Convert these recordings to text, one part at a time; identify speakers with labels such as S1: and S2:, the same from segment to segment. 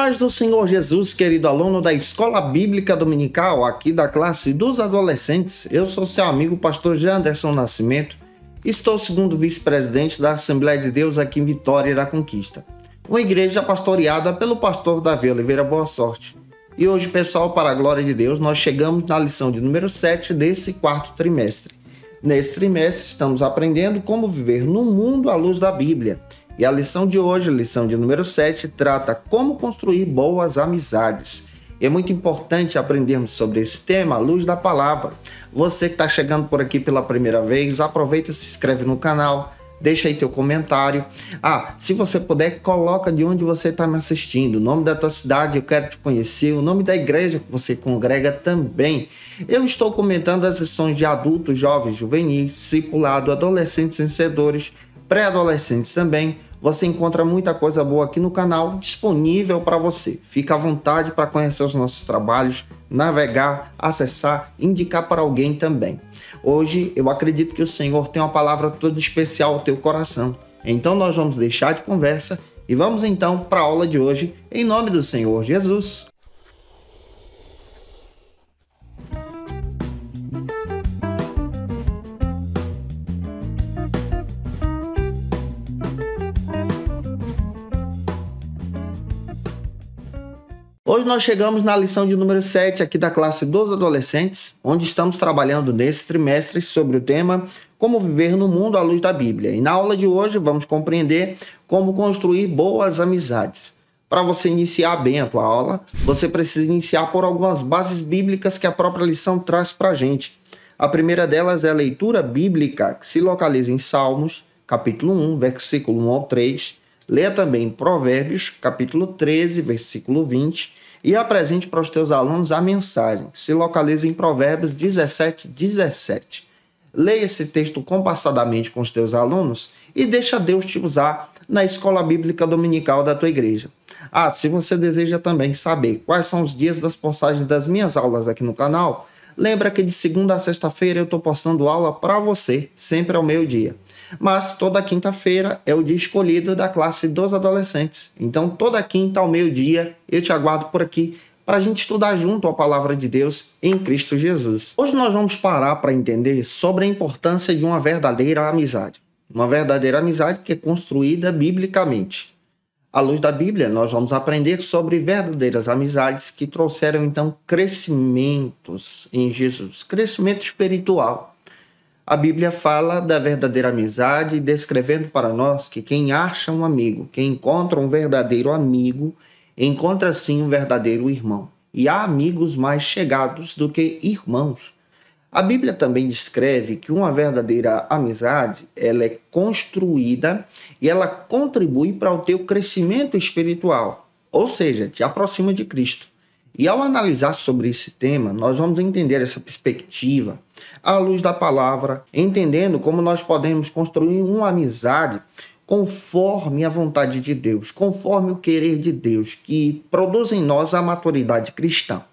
S1: paz do Senhor Jesus, querido aluno da Escola Bíblica Dominical, aqui da classe dos adolescentes. Eu sou seu amigo, pastor Janderson Nascimento. Estou segundo vice-presidente da Assembleia de Deus aqui em Vitória da Conquista, uma igreja pastoreada pelo pastor Davi Oliveira Boa Sorte. E hoje, pessoal, para a glória de Deus, nós chegamos na lição de número 7 desse quarto trimestre. Nesse trimestre, estamos aprendendo como viver no mundo à luz da Bíblia. E a lição de hoje, a lição de número 7, trata como construir boas amizades. E é muito importante aprendermos sobre esse tema à luz da palavra. Você que está chegando por aqui pela primeira vez, aproveita e se inscreve no canal, deixa aí teu comentário. Se você puder, coloca de onde você está me assistindo, o nome da tua cidade, eu quero te conhecer, o nome da igreja que você congrega também. Eu estou comentando as lições de adultos, jovens, juvenis, discipulado, adolescentes vencedores, pré-adolescentes também. Você encontra muita coisa boa aqui no canal disponível para você. Fica à vontade para conhecer os nossos trabalhos, navegar, acessar, indicar para alguém também. Hoje eu acredito que o Senhor tem uma palavra toda especial ao teu coração. Então nós vamos deixar de conversa e vamos então para a aula de hoje, em nome do Senhor Jesus. Hoje nós chegamos na lição de número 7 aqui da classe dos adolescentes, onde estamos trabalhando nesse trimestre sobre o tema Como viver no mundo à luz da Bíblia. E na aula de hoje vamos compreender como construir boas amizades. Para você iniciar bem a tua aula, você precisa iniciar por algumas bases bíblicas que a própria lição traz para a gente. A primeira delas é a leitura bíblica, que se localiza em Salmos, capítulo 1, versículo 1 ao 3. Leia também Provérbios, capítulo 13, versículo 20, e apresente para os teus alunos a mensagem, que se localiza em Provérbios 17, 17. Leia esse texto compassadamente com os teus alunos e deixa Deus te usar na escola bíblica dominical da tua igreja. Se você deseja também saber quais são os dias das postagens das minhas aulas aqui no canal, lembra que de segunda a sexta-feira eu estou postando aula para você, sempre ao meio-dia. Mas toda quinta-feira é o dia escolhido da classe dos adolescentes. Então, toda quinta ao meio-dia, eu te aguardo por aqui para a gente estudar junto a palavra de Deus em Cristo Jesus. Hoje nós vamos parar para entender sobre a importância de uma verdadeira amizade. Uma verdadeira amizade que é construída biblicamente. À luz da Bíblia, nós vamos aprender sobre verdadeiras amizades que trouxeram, então, crescimentos em Jesus. Crescimento espiritual. A Bíblia fala da verdadeira amizade, descrevendo para nós que quem acha um amigo, quem encontra um verdadeiro amigo, encontra sim um verdadeiro irmão. E há amigos mais chegados do que irmãos. A Bíblia também descreve que uma verdadeira amizade, ela é construída e ela contribui para o teu crescimento espiritual, ou seja, te aproxima de Cristo. E ao analisar sobre esse tema, nós vamos entender essa perspectiva à luz da palavra, entendendo como nós podemos construir uma amizade conforme a vontade de Deus, conforme o querer de Deus, que produz em nós a maturidade cristã.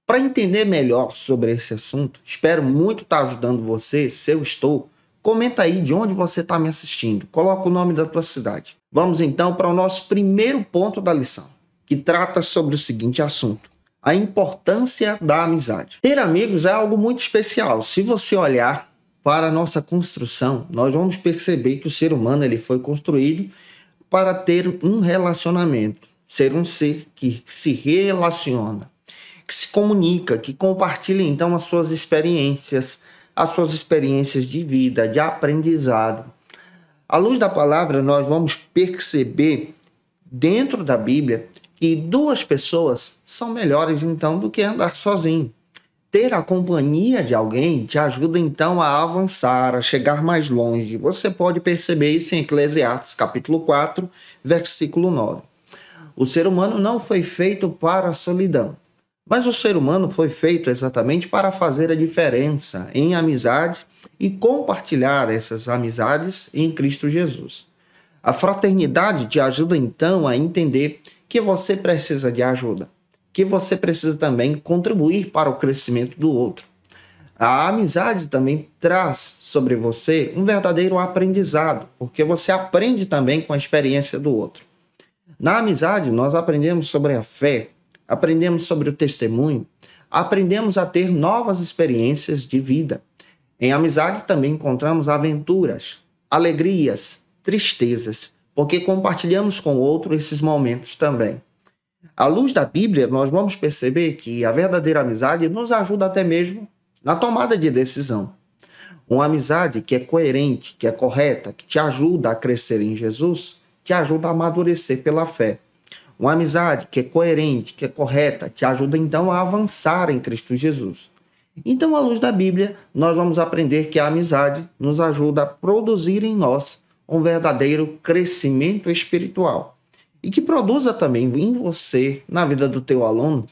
S1: Para entender melhor sobre esse assunto, espero muito estar ajudando você. Se eu estou, comenta aí de onde você está me assistindo, coloca o nome da tua cidade. Vamos então para o nosso primeiro ponto da lição, que trata sobre o seguinte assunto: a importância da amizade. Ter amigos é algo muito especial. Se você olhar para a nossa construção, nós vamos perceber que o ser humano ele foi construído para ter um relacionamento, ser um ser que se relaciona, que se comunica, que compartilha então as suas experiências de vida, de aprendizado. À luz da palavra, nós vamos perceber dentro da Bíblia que duas pessoas são melhores então do que andar sozinho. Ter a companhia de alguém te ajuda então a avançar, a chegar mais longe. Você pode perceber isso em Eclesiastes capítulo 4, versículo 9. O ser humano não foi feito para a solidão, mas o ser humano foi feito exatamente para fazer a diferença em amizade e compartilhar essas amizades em Cristo Jesus. A fraternidade te ajuda então a entender que você precisa de ajuda, que você precisa também contribuir para o crescimento do outro. A amizade também traz sobre você um verdadeiro aprendizado, porque você aprende também com a experiência do outro. Na amizade, nós aprendemos sobre a fé, aprendemos sobre o testemunho, aprendemos a ter novas experiências de vida. Em amizade também encontramos aventuras, alegrias, tristezas, porque compartilhamos com o outro esses momentos também. À luz da Bíblia, nós vamos perceber que a verdadeira amizade nos ajuda até mesmo na tomada de decisão. Uma amizade que é coerente, que é correta, que te ajuda a crescer em Jesus, te ajuda a amadurecer pela fé. Uma amizade que é coerente, que é correta, te ajuda então a avançar em Cristo Jesus. Então, à luz da Bíblia, nós vamos aprender que a amizade nos ajuda a produzir em nós um verdadeiro crescimento espiritual. E que produza também em você, na vida do teu aluno,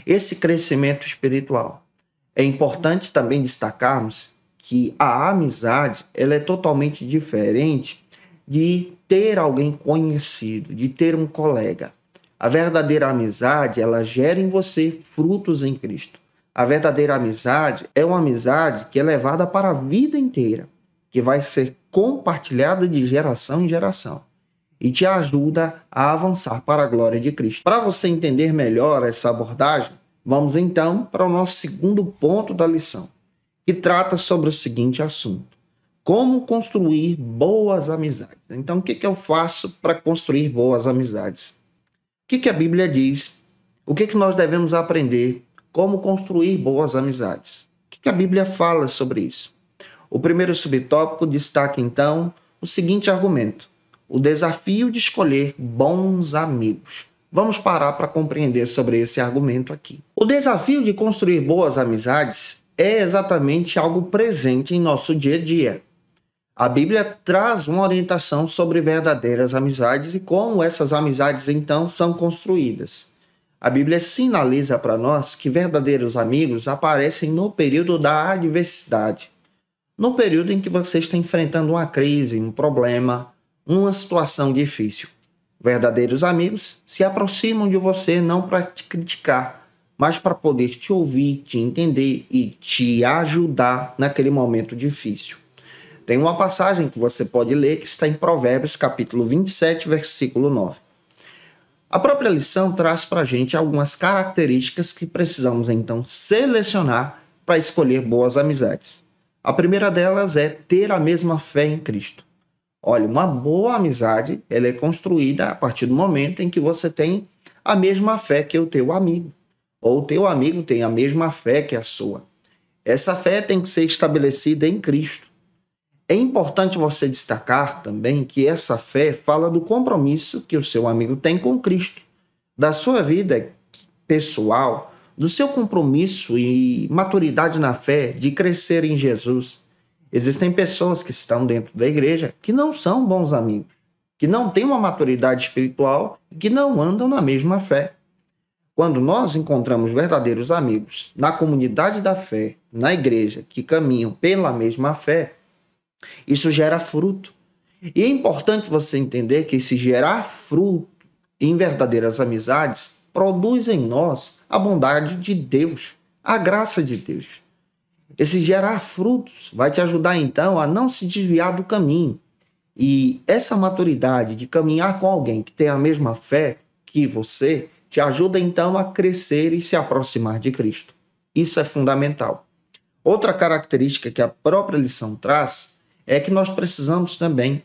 S1: esse crescimento espiritual. É importante também destacarmos que a amizade ela é totalmente diferente de ter alguém conhecido, de ter um colega. A verdadeira amizade, ela gera em você frutos em Cristo. A verdadeira amizade é uma amizade que é levada para a vida inteira, que vai ser compartilhada de geração em geração e te ajuda a avançar para a glória de Cristo. Para você entender melhor essa abordagem, vamos então para o nosso segundo ponto da lição, que trata sobre o seguinte assunto: como construir boas amizades. Então, o que eu faço para construir boas amizades? O que a Bíblia diz? O que nós devemos aprender? Como construir boas amizades? O que a Bíblia fala sobre isso? O primeiro subtópico destaca, então, o seguinte argumento: o desafio de escolher bons amigos. Vamos parar para compreender sobre esse argumento aqui. O desafio de construir boas amizades é exatamente algo presente em nosso dia a dia. A Bíblia traz uma orientação sobre verdadeiras amizades e como essas amizades, então, são construídas. A Bíblia sinaliza para nós que verdadeiros amigos aparecem no período da adversidade, no período em que você está enfrentando uma crise, um problema, uma situação difícil. Verdadeiros amigos se aproximam de você não para te criticar, mas para poder te ouvir, te entender e te ajudar naquele momento difícil. Tem uma passagem que você pode ler que está em Provérbios, capítulo 27, versículo 9. A própria lição traz para a gente algumas características que precisamos então selecionar para escolher boas amizades. A primeira delas é ter a mesma fé em Cristo. Olha, uma boa amizade ela é construída a partir do momento em que você tem a mesma fé que o teu amigo, ou o teu amigo tem a mesma fé que a sua. Essa fé tem que ser estabelecida em Cristo. É importante você destacar também que essa fé fala do compromisso que o seu amigo tem com Cristo, da sua vida pessoal, do seu compromisso e maturidade na fé de crescer em Jesus. Existem pessoas que estão dentro da igreja que não são bons amigos, que não têm uma maturidade espiritual e que não andam na mesma fé. Quando nós encontramos verdadeiros amigos na comunidade da fé, na igreja, que caminham pela mesma fé, isso gera fruto. E é importante você entender que esse gerar fruto em verdadeiras amizades produz em nós a bondade de Deus, a graça de Deus. Esse gerar frutos vai te ajudar então a não se desviar do caminho. E essa maturidade de caminhar com alguém que tem a mesma fé que você te ajuda então a crescer e se aproximar de Cristo. Isso é fundamental. Outra característica que a própria lição traz é que nós precisamos também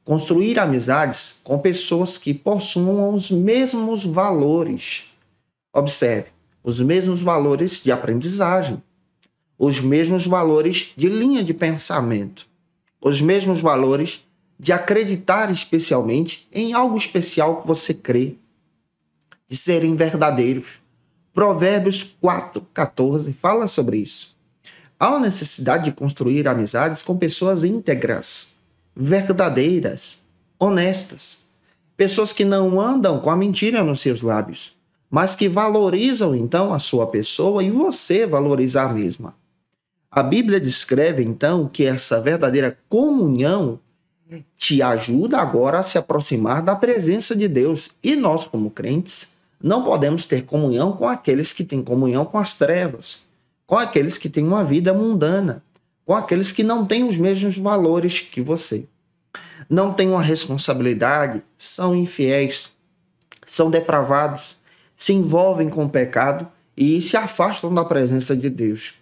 S1: construir amizades com pessoas que possuam os mesmos valores. Observe, os mesmos valores de aprendizagem, os mesmos valores de linha de pensamento, os mesmos valores de acreditar especialmente em algo especial que você crê, de serem verdadeiros. Provérbios 4:14 fala sobre isso. Há uma necessidade de construir amizades com pessoas íntegras, verdadeiras, honestas. Pessoas que não andam com a mentira nos seus lábios, mas que valorizam então a sua pessoa e você valorizar a mesma. A Bíblia descreve então que essa verdadeira comunhão te ajuda agora a se aproximar da presença de Deus. E nós, como crentes, não podemos ter comunhão com aqueles que têm comunhão com as trevas, com aqueles que têm uma vida mundana, com aqueles que não têm os mesmos valores que você. Não têm uma responsabilidade, são infiéis, são depravados, se envolvem com o pecado e se afastam da presença de Deus.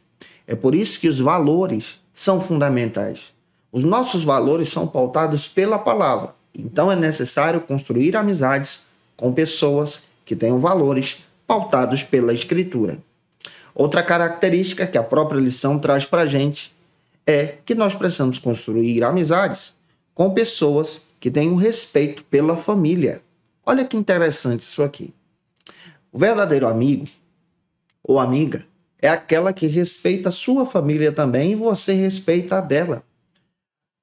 S1: É por isso que os valores são fundamentais. Os nossos valores são pautados pela palavra. Então é necessário construir amizades com pessoas que tenham valores pautados pela Escritura. Outra característica que a própria lição traz para a gente é que nós precisamos construir amizades com pessoas que tenham respeito pela família. Olha que interessante isso aqui. O verdadeiro amigo ou amiga é aquela que respeita a sua família também e você respeita a dela.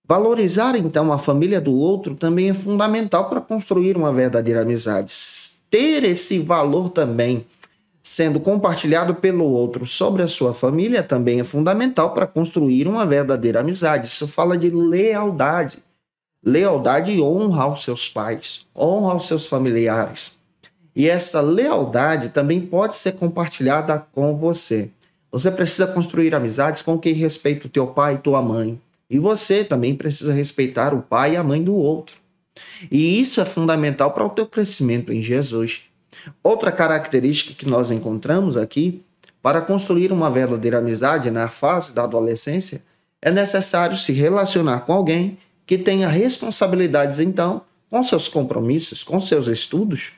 S1: Valorizar, então, a família do outro também é fundamental para construir uma verdadeira amizade. Ter esse valor também sendo compartilhado pelo outro sobre a sua família também é fundamental para construir uma verdadeira amizade. Isso fala de lealdade. Lealdade e honra aos seus pais, honra aos seus familiares. E essa lealdade também pode ser compartilhada com você. Você precisa construir amizades com quem respeita o teu pai e tua mãe. E você também precisa respeitar o pai e a mãe do outro. E isso é fundamental para o teu crescimento em Jesus. Outra característica que nós encontramos aqui, para construir uma verdadeira amizade na fase da adolescência, é necessário se relacionar com alguém que tenha responsabilidades, então, com seus compromissos, com seus estudos.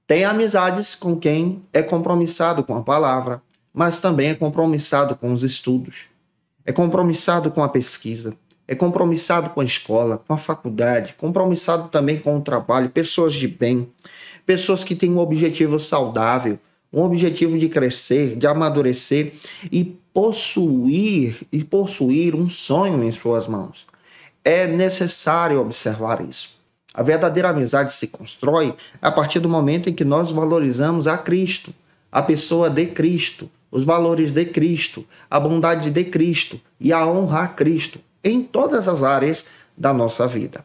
S1: Tenha amizades com quem é compromissado com a palavra, mas também é compromissado com os estudos. É compromissado com a pesquisa, é compromissado com a escola, com a faculdade, compromissado também com o trabalho, pessoas de bem, pessoas que têm um objetivo saudável, um objetivo de crescer, de amadurecer e possuir um sonho em suas mãos. É necessário observar isso. A verdadeira amizade se constrói a partir do momento em que nós valorizamos a Cristo, a pessoa de Cristo, os valores de Cristo, a bondade de Cristo e a honra a Cristo em todas as áreas da nossa vida.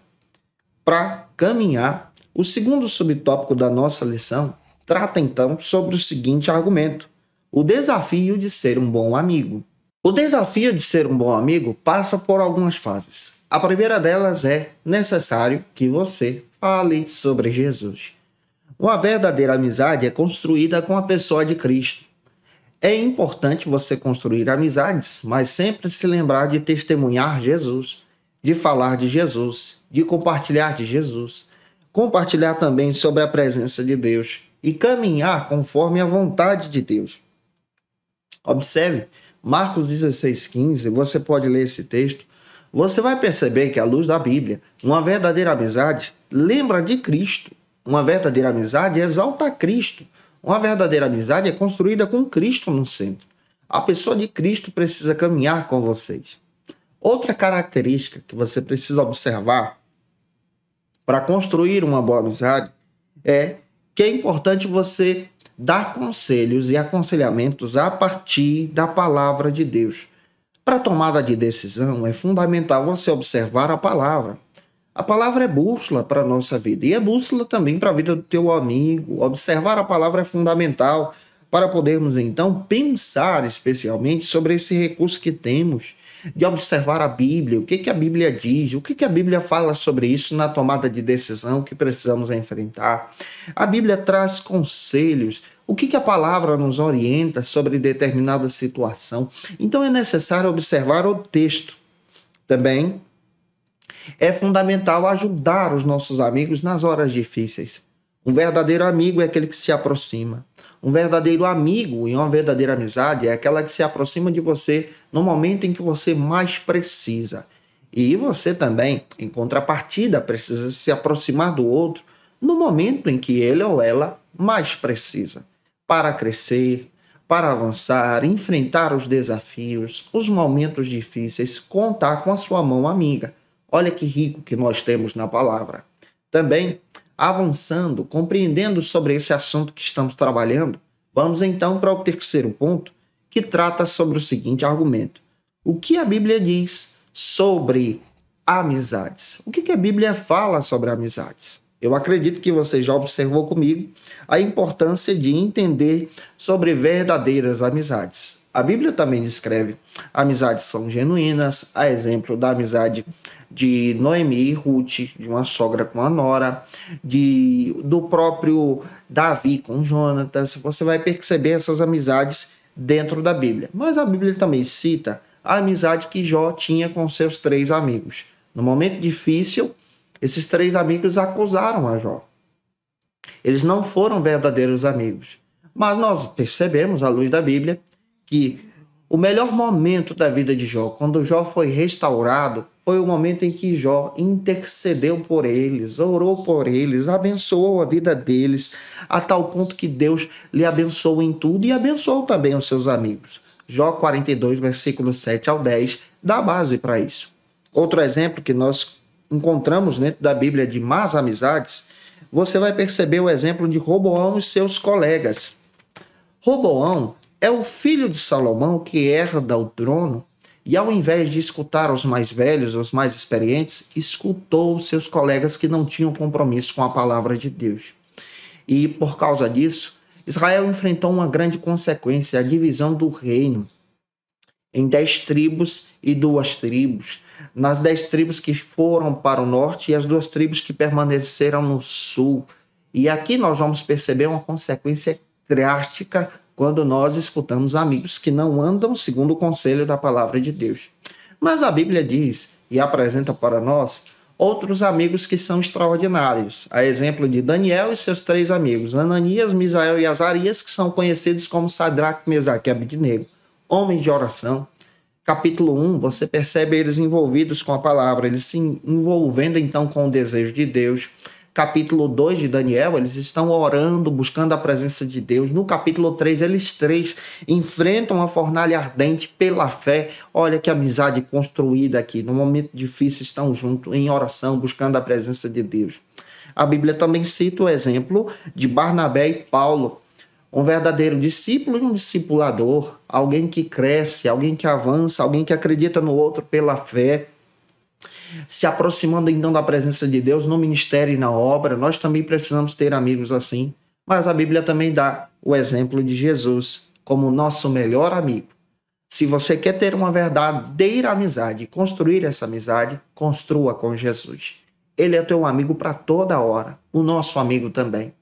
S1: Para caminhar, o segundo subtópico da nossa lição trata então sobre o seguinte argumento: o desafio de ser um bom amigo. O desafio de ser um bom amigo passa por algumas fases. A primeira delas é necessário que você fale sobre Jesus. Uma verdadeira amizade é construída com a pessoa de Cristo. É importante você construir amizades, mas sempre se lembrar de testemunhar Jesus, de falar de Jesus, de compartilhar de Jesus, compartilhar também sobre a presença de Deus e caminhar conforme a vontade de Deus. Observe, Marcos 16,15, você pode ler esse texto. Você vai perceber que, à luz da Bíblia, uma verdadeira amizade lembra de Cristo. Uma verdadeira amizade exalta a Cristo. Uma verdadeira amizade é construída com Cristo no centro. A pessoa de Cristo precisa caminhar com vocês. Outra característica que você precisa observar para construir uma boa amizade é que é importante você dar conselhos e aconselhamentos a partir da palavra de Deus. Para a tomada de decisão, é fundamental você observar a palavra. A palavra é bússola para a nossa vida e é bússola também para a vida do teu amigo. Observar a palavra é fundamental para podermos, então, pensar especialmente sobre esse recurso que temos de observar a Bíblia, o que a Bíblia diz, o que a Bíblia fala sobre isso na tomada de decisão que precisamos enfrentar. A Bíblia traz conselhos, o que a palavra nos orienta sobre determinada situação. Então é necessário observar o texto. Também é fundamental ajudar os nossos amigos nas horas difíceis. Um verdadeiro amigo é aquele que se aproxima. Um verdadeiro amigo e uma verdadeira amizade é aquela que se aproxima de você no momento em que você mais precisa. E você também, em contrapartida, precisa se aproximar do outro no momento em que ele ou ela mais precisa. Para crescer, para avançar, enfrentar os desafios, os momentos difíceis, contar com a sua mão amiga. Olha que rico que nós temos na palavra. Também, avançando, compreendendo sobre esse assunto que estamos trabalhando, vamos então para o terceiro ponto, que trata sobre o seguinte argumento: o que a Bíblia diz sobre amizades? O que a Bíblia fala sobre amizades? Eu acredito que você já observou comigo a importância de entender sobre verdadeiras amizades. A Bíblia também descreve amizades que são genuínas, a exemplo da amizade de Noemi e Ruth, de uma sogra com a nora, do próprio Davi com Jonatas. Você vai perceber essas amizades dentro da Bíblia. Mas a Bíblia também cita a amizade que Jó tinha com seus 3 amigos. No momento difícil, esses 3 amigos acusaram a Jó. Eles não foram verdadeiros amigos. Mas nós percebemos, à luz da Bíblia, que o melhor momento da vida de Jó, quando Jó foi restaurado, foi o momento em que Jó intercedeu por eles, orou por eles, abençoou a vida deles, a tal ponto que Deus lhe abençoou em tudo e abençoou também os seus amigos. Jó 42, versículos 7 ao 10, dá base para isso. Outro exemplo que nós encontramos dentro da Bíblia de más amizades, você vai perceber o exemplo de Roboão e seus colegas. Roboão é o filho de Salomão que herda o trono e, ao invés de escutar os mais velhos, os mais experientes, escutou os seus colegas que não tinham compromisso com a palavra de Deus. E, por causa disso, Israel enfrentou uma grande consequência, a divisão do reino em 10 tribos e 2 tribos. Nas 10 tribos que foram para o norte e as 2 tribos que permaneceram no sul. E aqui nós vamos perceber uma consequência drástica quando nós escutamos amigos que não andam segundo o conselho da palavra de Deus. Mas a Bíblia diz e apresenta para nós outros amigos que são extraordinários. A exemplo de Daniel e seus 3 amigos, Ananias, Misael e Azarias, que são conhecidos como Sadraque, Mesaque e Abednego, homens de oração. Capítulo 1, você percebe eles envolvidos com a palavra, eles se envolvendo então com o desejo de Deus. Capítulo 2 de Daniel, eles estão orando, buscando a presença de Deus. No capítulo 3, eles 3 enfrentam a fornalha ardente pela fé. Olha que amizade construída aqui. No momento difícil estão juntos em oração, buscando a presença de Deus. A Bíblia também cita o exemplo de Barnabé e Paulo. Um verdadeiro discípulo e um discipulador. Alguém que cresce, alguém que avança, alguém que acredita no outro pela fé. Se aproximando então da presença de Deus no ministério e na obra. Nós também precisamos ter amigos assim. Mas a Bíblia também dá o exemplo de Jesus como nosso melhor amigo. Se você quer ter uma verdadeira amizade e construir essa amizade, construa com Jesus. Ele é teu amigo para toda hora, o nosso amigo também.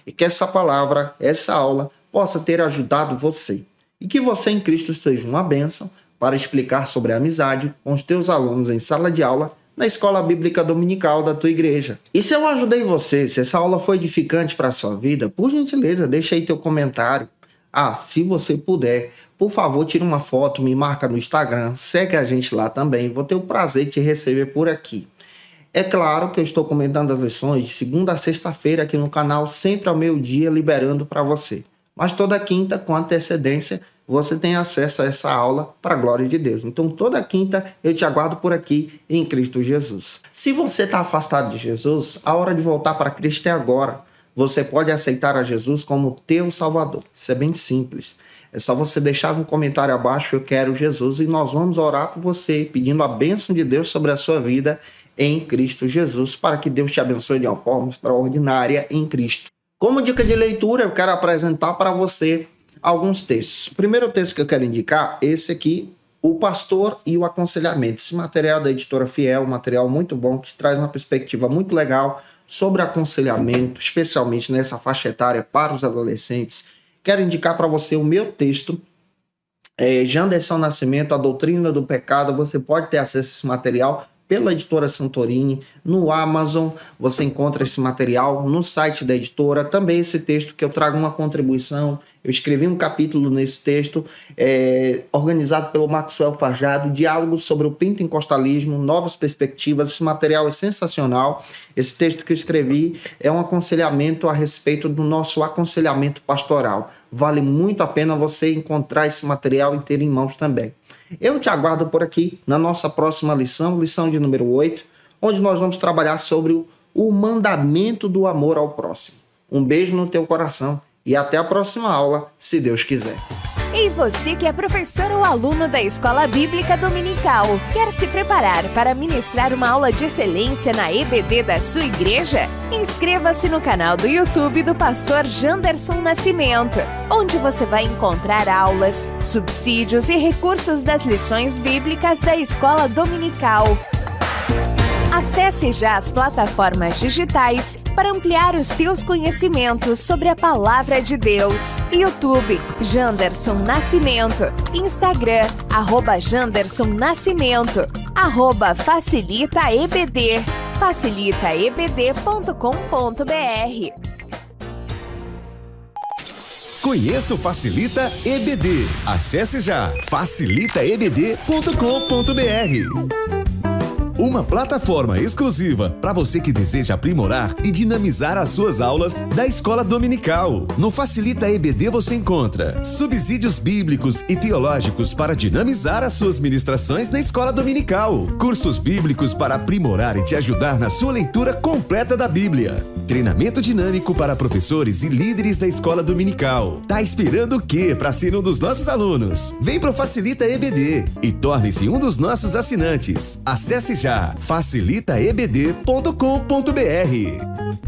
S1: E que essa palavra, essa aula, possa ter ajudado você. E que você em Cristo seja uma bênção para explicar sobre a amizade com os teus alunos em sala de aula na Escola Bíblica Dominical da tua igreja. E se eu ajudei você, se essa aula foi edificante para a sua vida, por gentileza, deixa aí teu comentário. Se você puder, por favor, tira uma foto, me marca no Instagram, segue a gente lá também, vou ter o prazer de te receber por aqui. É claro que eu estou comentando as lições de segunda a sexta-feira aqui no canal, sempre ao meio-dia, liberando para você. Mas toda quinta, com antecedência, você tem acesso a essa aula para a glória de Deus. Então, toda quinta eu te aguardo por aqui em Cristo Jesus. Se você está afastado de Jesus, a hora de voltar para Cristo é agora. Você pode aceitar a Jesus como teu Salvador. Isso é bem simples. É só você deixar um comentário abaixo, eu quero Jesus, e nós vamos orar por você, pedindo a bênção de Deus sobre a sua vida em Cristo Jesus, para que Deus te abençoe de uma forma extraordinária em Cristo. Como dica de leitura, eu quero apresentar para você alguns textos. O primeiro texto que eu quero indicar, esse aqui, O Pastor e o Aconselhamento. Esse material da editora Fiel, um material muito bom, que traz uma perspectiva muito legal sobre aconselhamento, especialmente nessa faixa etária para os adolescentes. Quero indicar para você o meu texto, Janderson Nascimento, A Doutrina do Pecado. Você pode ter acesso a esse material pela editora Santorini, no Amazon, você encontra esse material, no site da editora, também esse texto que eu trago uma contribuição, eu escrevi um capítulo nesse texto, organizado pelo Maxwell Farjado, diálogos sobre o pentecostalismo, novas perspectivas. Esse material é sensacional. Esse texto que eu escrevi é um aconselhamento a respeito do nosso aconselhamento pastoral. Vale muito a pena você encontrar esse material e ter em mãos também. Eu te aguardo por aqui na nossa próxima lição, lição de número 8, onde nós vamos trabalhar sobre o mandamento do amor ao próximo. Um beijo no teu coração e até a próxima aula, se Deus quiser.
S2: E você que é professor ou aluno da Escola Bíblica Dominical, quer se preparar para ministrar uma aula de excelência na EBD da sua igreja? Inscreva-se no canal do YouTube do pastor Janderson Nascimento, onde você vai encontrar aulas, subsídios e recursos das lições bíblicas da Escola Dominical. Acesse já as plataformas digitais para ampliar os teus conhecimentos sobre a Palavra de Deus. YouTube, Janderson Nascimento. Instagram, @Janderson Nascimento. @FacilitaEBD. facilitaebd.com.br.
S3: Conheça o Facilita EBD. Acesse já facilitaebd.com.br. Uma plataforma exclusiva para você que deseja aprimorar e dinamizar as suas aulas da Escola Dominical. No Facilita EBD você encontra subsídios bíblicos e teológicos para dinamizar as suas ministrações na Escola Dominical, cursos bíblicos para aprimorar e te ajudar na sua leitura completa da Bíblia, treinamento dinâmico para professores e líderes da Escola Dominical. Tá esperando o quê para ser um dos nossos alunos? Vem pro Facilita EBD e torne-se um dos nossos assinantes. Acesse já facilitaebd.com.br.